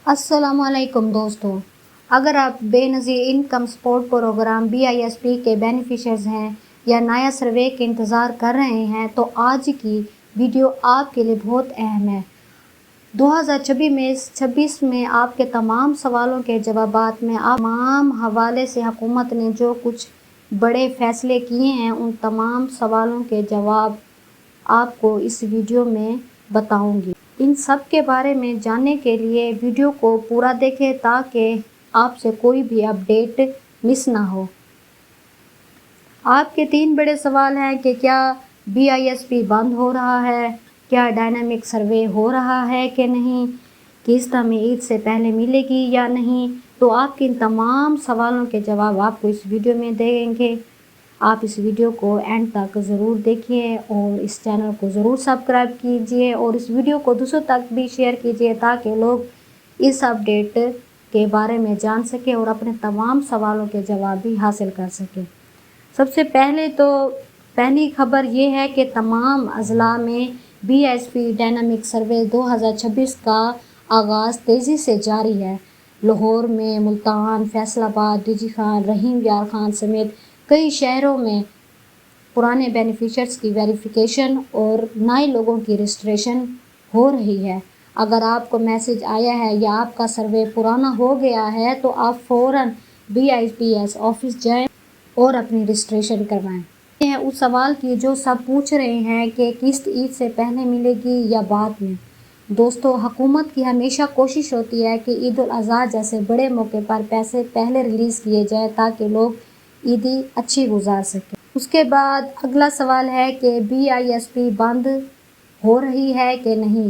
السلام علیکم دوستوں، اگر آپ بے نظیر انکم سپورٹ پروگرام BISP کے بینیفیشرز ہیں یا نیا سروے کے انتظار کر رہے ہیں تو آج کی ویڈیو آپ کے لیے بہت اہم ہے۔ 2026 میں آپ کے تمام سوالوں کے جوابات میں آپ تمام حوالے سے حکومت نے جو کچھ بڑے فیصلے کیے ہیں ان تمام سوالوں کے جواب آپ کو اس ویڈیو میں بتاؤں گی۔ ان سب کے بارے میں جاننے کے لیے ویڈیو کو پورا دیکھیں تاکہ آپ سے کوئی بھی اپڈیٹ مس نہ ہو۔ آپ کے 3 بڑے سوال ہیں کہ کیا BISP بند ہو رہا ہے، کیا ڈائنامک سروے ہو رہا ہے کہ نہیں، قسط ہمیں عید سے پہلے ملے گی یا نہیں۔ تو آپ کے ان تمام سوالوں کے جواب آپ کو اس ویڈیو میں دیں گے۔ آپ اس ویڈیو کو اینڈ تک ضرور دیکھیے اور اس چینل کو ضرور سبسکرائب کیجیے اور اس ویڈیو کو دوسروں تک بھی شیئر کیجیے تاکہ لوگ اس اپڈیٹ کے بارے میں جان سکیں اور اپنے تمام سوالوں کے جواب بھی حاصل کر سکیں۔ سب سے پہلی خبر یہ ہے کہ تمام اضلاع میں BISP ڈائنامک سروے 2026 کا آغاز تیزی سے جاری ہے۔ لاہور میں، ملتان، فیصل آباد، ڈی جی خان، رحیم یار خان سمیت کئی شہروں میں پرانے بینیفیشرز کی ویریفیکیشن اور نئے لوگوں کی رجسٹریشن ہو رہی ہے۔ اگر آپ کو میسج آیا ہے یا آپ کا سروے پرانا ہو گیا ہے تو آپ فوراً BIPS آفس جائیں اور اپنی رجسٹریشن کروائیں۔ یہ ہے اس سوال کی جو سب پوچھ رہے ہیں کہ قسط عید سے پہلے ملے گی یا بعد میں۔ دوستو، حکومت کی ہمیشہ کوشش ہوتی ہے کہ عید الاضحیٰ جیسے بڑے موقع پر پیسے پہلے ریلیز کیے جائیں تاکہ لوگ عیدی اچھی گزار سکیں۔ اس کے بعد اگلا سوال ہے کہ BISP بند ہو رہی ہے کہ نہیں۔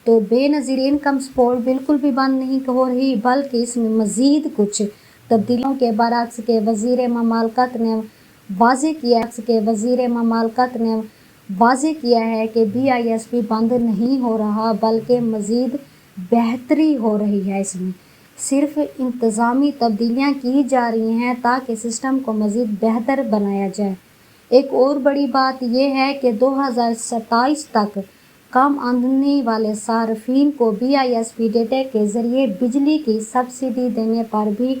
تو بے نظیر انکم سپورٹ بالکل بھی بند نہیں ہو رہی بلکہ اس میں مزید کچھ تبدیلیوں کے برعکس کے وزیر مملکت نے واضح کیا ہے کہ BISP بند نہیں ہو رہا بلکہ مزید بہتری ہو رہی ہے۔ اس میں صرف انتظامی تبدیلیاں کی جا رہی ہیں تاکہ سسٹم کو مزید بہتر بنایا جائے۔ ایک اور بڑی بات یہ ہے کہ 2027 تک کم آمدنی والے صارفین کو BISP ڈیٹا کے ذریعے بجلی کی سبسڈی دینے پر بھی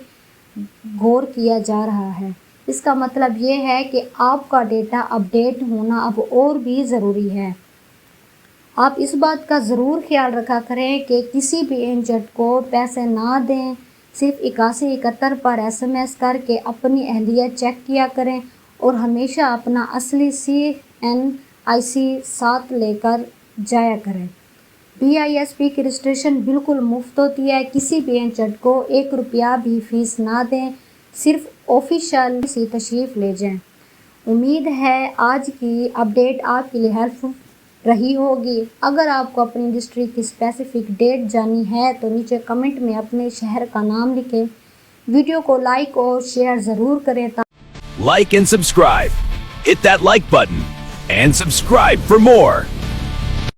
غور کیا جا رہا ہے۔ اس کا مطلب یہ ہے کہ آپ کا ڈیٹا اپڈیٹ ہونا اب اور بھی ضروری ہے۔ آپ اس بات کا ضرور خیال رکھا کریں کہ کسی بھی ایجنٹ کو پیسے نہ دیں۔ صرف 8171 پر SMS کر کے اپنی اہلیت چیک کیا کریں اور ہمیشہ اپنا اصلی CNIC ساتھ لے کر جایا کریں۔ BISP کی رجسٹریشن بالکل مفت ہوتی ہے۔ کسی بھی ایجنٹ کو 1 روپیہ بھی فیس نہ دیں، صرف آفیشیل سی تشریف لے جائیں۔ امید ہے آج کی اپڈیٹ آپ کے لیے ہیلپ فل رہی ہوگی۔ اگر آپ کو اپنی ڈسٹرکٹ کی اسپیسیفک ڈیٹ جانی ہے تو نیچے کمنٹ میں اپنے شہر کا نام لکھیں۔ ویڈیو کو لائک اور شیئر ضرور کریں۔ Like and subscribe. Hit that like button and subscribe for more.